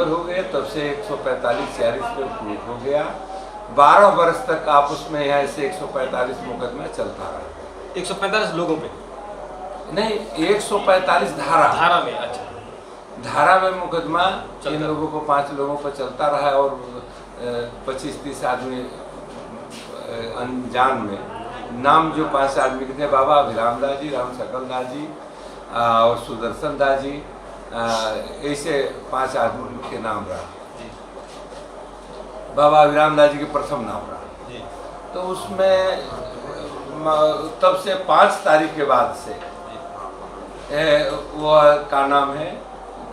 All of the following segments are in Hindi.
रिसीवर हो गए, तब से 145-46 पे प्रूफ हो गया। 12 वर्ष तक आपस में यहाँ से 145 मुकदमा चलता रहा। 145 लोगों पे नहीं, 145 धारा में। अच्छा, धारा में मुकदमा इन लोगों को 5 लोगों पर चलता रहा और 25-30 आदमी अनजान में। नाम जो 5 आदमी के थे, बाबा अभिराम दास जी, राम सकल दास जी और सुदर्शन दास जी, ऐसे 5 आदमी के नाम रहा। बाबा अभिराम दास जी के प्रथम नाम रहा। तो उसमें तब से 5 तारीख के बाद से वो का नाम है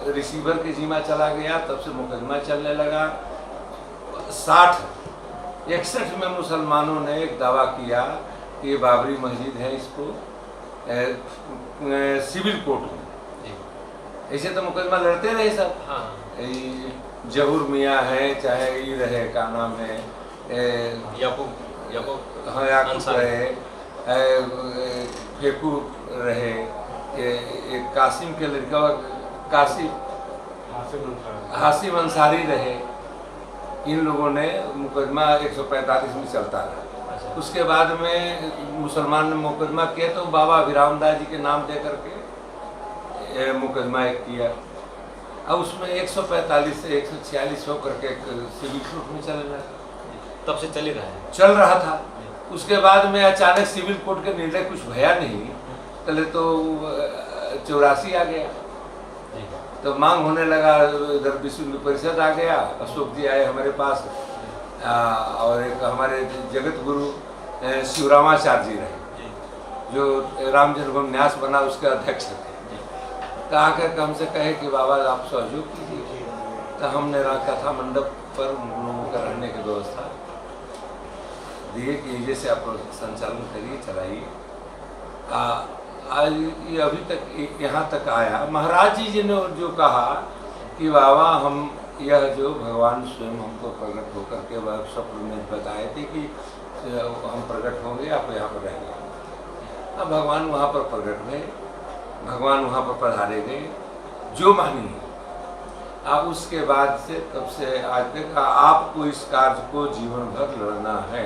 रिसीवर के जिम्मा चला गया। तब से मुकदमा चलने लगा। 61 में मुसलमानों ने एक दावा किया कि ये बाबरी मस्जिद है, इसको सिविल कोर्ट में। ऐसे तो मुकदमा लड़ते रहे सब। हाँ। जहूर मियाँ है, चाहे ये रहे, का नाम है याकूब रहे, फेकू रहे, एक कासिम के लड़का हासिम अंसारी रहे। इन लोगों ने मुकदमा 145 में चलता रहा। उसके बाद में मुसलमान ने मुकदमा किया तो बाबा अभिराम दास जी के नाम दे करके मुकदमा एक किया। अब उसमें 145 से 146 होकर के सिविल कोर्ट में चल रहा। तब से चल रहा था। उसके बाद में अचानक सिविल कोर्ट के निर्णय कुछ भया नहीं, पहले तो 84 आ गया। तो मांग होने लगा, इधर विश्व हिंदू परिषद आ गया, अशोक जी आए हमारे पास, और एक हमारे जगत गुरु शिवरामाचार्य जी रहे, जो राम जन्मभूमि न्यास बना उसके अध्यक्ष थे। तो आकर हमसे कहे कि बाबा आप सहयोग कीजिए। तो हमने कथा मंडप पर लोगों का रहने की व्यवस्था दिए कि जैसे आप संचालन करिए, चलाइए। आज ये अभी तक यहाँ तक आया। महाराज जी ने जो कहा कि बाबा हम यह जो भगवान स्वयं हमको प्रकट होकर के वह स्वप्न में बताए थे कि हम प्रकट होंगे, आप यहाँ पर रहेंगे। अब भगवान वहाँ पर प्रकट हुए, भगवान वहाँ पर पधारे गए, जो मानिए। अब उसके बाद से तब से आज तक आपको इस कार्य को जीवन भर लड़ना है।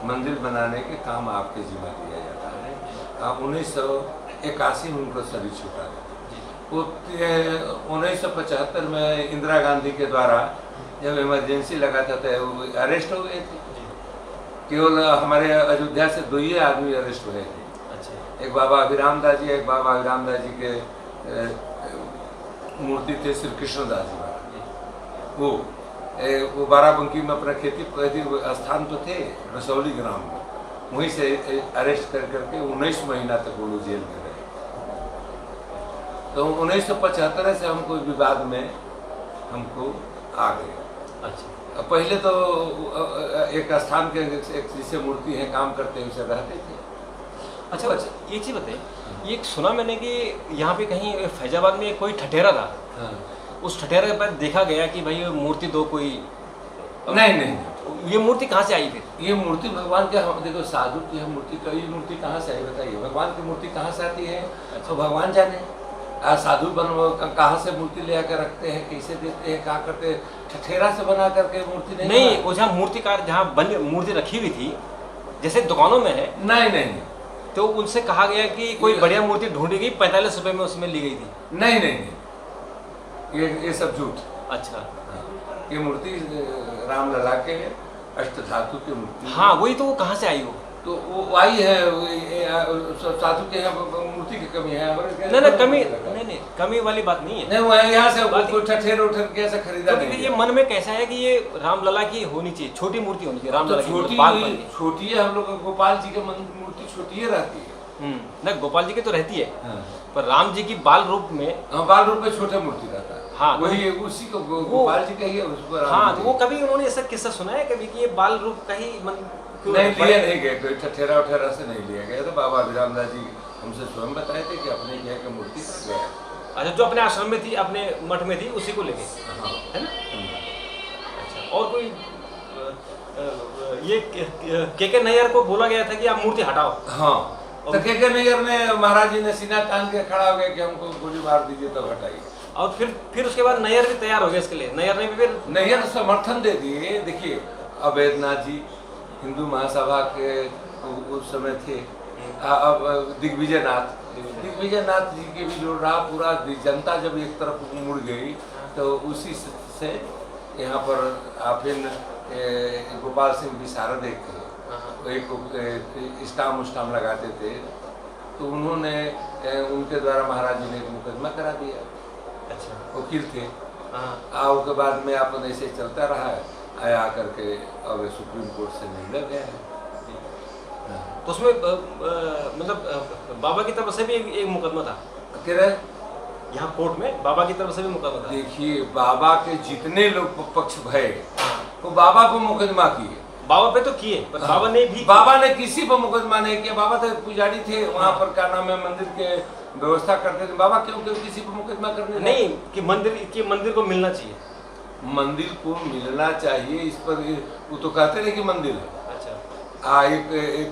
मंदिर बनाने के काम आपके जिम्मा दिया जाता है। 1981 में उनको शरीर छूटा था। वो 1975 में इंदिरा गांधी के द्वारा जब इमरजेंसी लगा था तो वो अरेस्ट हो गए थे। केवल हमारे अयोध्या से 2 ही आदमी अरेस्ट हुए थे। अच्छा। एक बाबा अभिराम दास जी, एक बाबा अभिराम दास जी के मूर्ति थे श्री कृष्ण दास जी। वो बाराबंकी में अपना खेती स्थान तो थे, रसौली ग्राम में, वहीं से अरेस्ट कर करके 19 महीना तक वो जेल में रहे। तो 1975 से हमको विवाद में हमको आ गए। अच्छा। पहले तो एक स्थान के एक जिसे मूर्ति है काम करते हैं उसे रहते थे। अच्छा, ये चीज़ बताइए, ये सुना मैंने कि यहाँ पे कहीं फैजाबाद में कोई ठठेरा था। हाँ। उस ठठेरे के बाद देखा गया कि भाई मूर्ति दो कोई नहीं। ये मूर्ति कहाँ से आई फिर? ये मूर्ति भगवान के, हम देखो साधु की है मूर्ति, तो ये मूर्ति कहाँ से आई बताइए? भगवान की मूर्ति कहाँ से आती है? अच्छा। तो भगवान जाने। साधु कहाँ से मूर्ति ले आकर रखते हैं, कैसे देते हैं, क्या करते हैं? ठठेरा से बना करके मूर्ति नहीं, वो जहाँ मूर्तिकार जहाँ मूर्ति रखी हुई थी जैसे दुकानों में है। नहीं। तो उनसे कहा गया कि कोई बढ़िया मूर्ति ढूंढी गई, 45 रुपए में उसमें ली गई थी। नहीं, ये सब झूठ। अच्छा। ये मूर्ति राम लला के अष्ट धातु की मूर्ति। हाँ, वही तो। वो कहाँ से आई? वो तो वो आई है साधु के यहाँ मूर्ति की कमी है। नहीं, कमी वाली बात नहीं है। नहीं, वो यहाँ से कोई ठठेर उठर के ऐसा खरीदा तो नहीं। ये मन में कैसा है कि ये रामलला की होनी चाहिए, छोटी मूर्ति होनी चाहिए। रामलला की छोटी है। हम लोग गोपाल जी की मूर्ति छोटी है रहती है। नहीं, गोपाल जी की तो रहती है। हाँ। पर राम जी की बाल रूप में, बाल रूप में छोटा मूर्ति रहता है। हाँ, वही उसी को गोपाल जी का ही है, उसको। हाँ, तो वो कभी उन्होंने ऐसा किस्सा सुना है कभी कि ये बाल रूप का ही नहीं लिया नहीं गया, कोई ठठेरा उठेरा से नहीं लिया गया। तो बाबा अभिराम दास जी हमसे स्वयं बताए थे कि अपने यहाँ की मूर्ति गया। अच्छा, जो अपने आश्रम में थी, अपने मठ में थी, उसी को लेके। हाँ। है ना? अच्छा। और कोई ये के नैयर को बोला गया था कि आप मूर्ति हटाओ। हाँ। तो के नैयर ने, महाराज जी ने सीना तान के खड़ा हो गया कि हमको गोली मार दीजिए तब हटाइए। और फिर उसके बाद नैयर भी तैयार हो गया इसके लिए, नैयर ने भी फिर नैयर समर्थन दे दिए। देखिए अवैधनाथ जी हिंदू महासभा के उस समय थे, अब दिग्विजयनाथ जी के भी जो रहा, पूरा जनता जब एक तरफ मुड़ गई तो उसी से यहाँ पर फिर गोपाल सिंह विशारद एक स्टाम उस्टाम लगाते थे, तो उन्होंने उनके द्वारा महाराज जी ने एक मुकदमा करा दिया। अच्छा, वकील थे। उसके बाद में अपन ऐसे चलता रहा है, आया करके अब सुप्रीम कोर्ट से निर्णय गया है। तो उसमें मतलब बाबा की तरफ से भी एक मुकदमा था यहाँ कोर्ट में, बाबा की तरफ से भी मुकदमा था। देखिए बाबा के जितने लोग पक्ष भय वो बाबा पर मुकदमा किए, बाबा पे तो किए, पर बाबा ने भी बाबा ने किसी पर मुकदमा नहीं किया। बाबा तो पुजारी थे, वहाँ पर क्या नाम है मंदिर के व्यवस्था करते थे। बाबा क्यों किसी पर मुकदमा करने नहीं कि मंदिर को मिलना चाहिए, मंदिर को मिलना चाहिए, इस पर वो तो कहते रहे कि मंदिर है। अच्छा, एक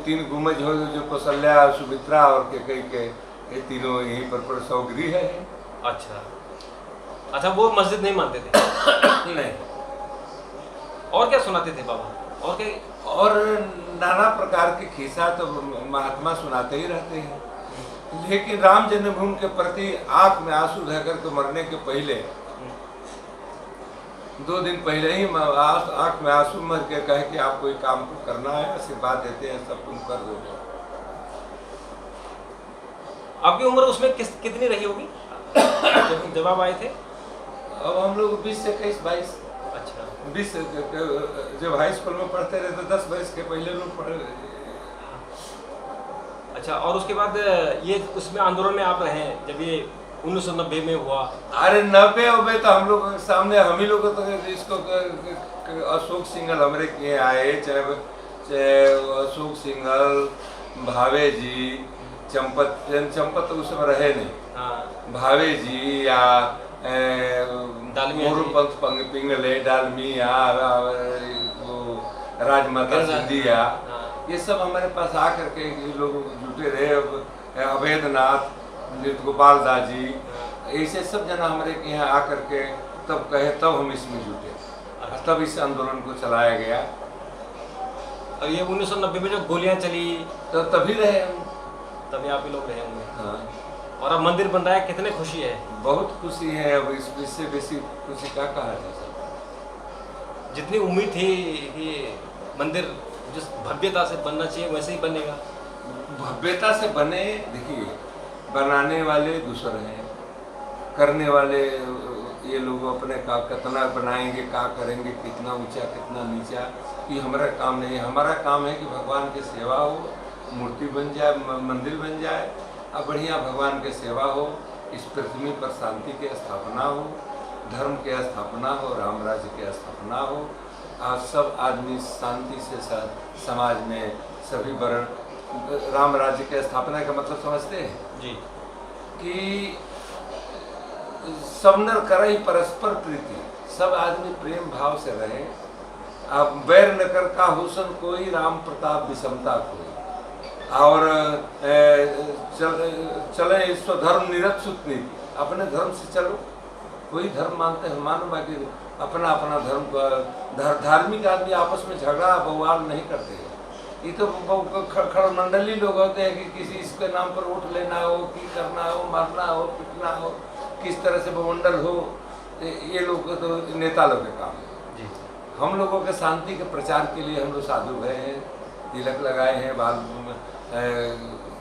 3 गुंबज हो जो कौशल्या, सुमित्रा और कैकेयी के ये तीनों यहीं पर सौगृह है। अच्छा वो मस्जिद नहीं मानते थे नहीं। और क्या सुनाते थे बाबा? और क्या? और नाना प्रकार के खिस्सा तो महात्मा सुनाते ही रहते हैं, लेकिन राम जन्मभूमि के प्रति आंख में आंसू रह करके मरने के पहले 2 दिन पहले ही आंख में आंसू मर के कहे कि आप कोई काम को करना है, आशीर्वाद देते हैं, सब तुम कर दो। आपकी उम्र उसमें कितनी रही होगी जब आप आए थे? अब हम लोग 20 से 21-22। अच्छा, 20 जब हाई स्कूल में पढ़ते रहे तो 10 वर्ष के पहले लोग पढ़े। अच्छा, और उसके बाद ये उसमें आंदोलन में आप रहे जब ये 1990 में हुआ? अरे 90 तो हम लोग सामने हम ही लोग तो इसको अशोक सिंघल हमारे किए आए, चाहे अशोक सिंघल, भावे जी, चंपत तो उस समय रहे नहीं। हाँ। भावे जी या मोरूपंथ पिंगले, डालमिया, राजमाता सिंधिया, ये सब हमारे पास आकर के लोग जुटे रहे। अवैधनाथ, गोपाल दास जी, ऐसे सब जना हमारे यहाँ आकर के तब कहे, तब हम इसमें जुटे, तब इस आंदोलन को चलाया गया। और ये 1990 में जो गोलियां चली तो तभी रहे हम, तभी आप ही लोग रहे होंगे। हाँ। और अब मंदिर बन रहा है, कितने खुशी है? बहुत खुशी है। अब इससे बेसी खुशी क्या कहा जा सकता। जितनी उम्मीद थी कि मंदिर जिस भव्यता से बनना चाहिए वैसे ही बनेगा, भव्यता से बने। देखिए बनाने वाले दूसरे हैं, करने वाले ये लोग अपने का कितना बनाएंगे, क्या करेंगे, कितना ऊंचा कितना नीचा, ये हमारा काम नहीं है। हमारा काम है कि भगवान की सेवा हो, मूर्ति बन जाए, मंदिर बन जाए, अब बढ़िया भगवान की सेवा हो, इस पृथ्वी पर शांति की स्थापना हो, धर्म की स्थापना हो, राम राज्य की स्थापना हो। आज सब आदमी शांति से समाज में सभी वर्ण राम राज्य की स्थापना का मतलब समझते हैं जी, कि सब नर करे परस्पर प्रीति, सब आदमी प्रेम भाव से रहे। अब बैर न कर का हुसन कोई, राम प्रताप विषमता कोई, और चले स्वधर्म निरक्षुत नीति, अपने धर्म से चलो। कोई धर्म मानते हैं मानो, बाकी अपना अपना धर्म। धार्मिक आदमी आपस में झगड़ा बवाल नहीं करते हैं। ये तो खड़मंडली लोग होते हैं कि किसी इसके नाम पर वोट लेना हो, कि करना हो, मारना हो, पिटना हो, किस तरह से बवंडल हो, ये लोग तो नेता लोग के काम है जी। हम लोगों के शांति के प्रचार के लिए हम लोग साधु गए हैं, तिलक लगाए हैं, बाल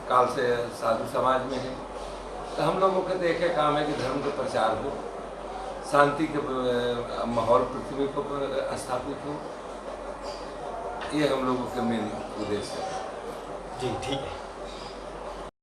काल से साधु समाज में है। तो हम लोगों के तो एक ही काम है कि धर्म का प्रचार हो, शांति के माहौल पृथ्वी को स्थापित हो, ये हम लोगों के मेन उद्देश्य है जी। ठीक है।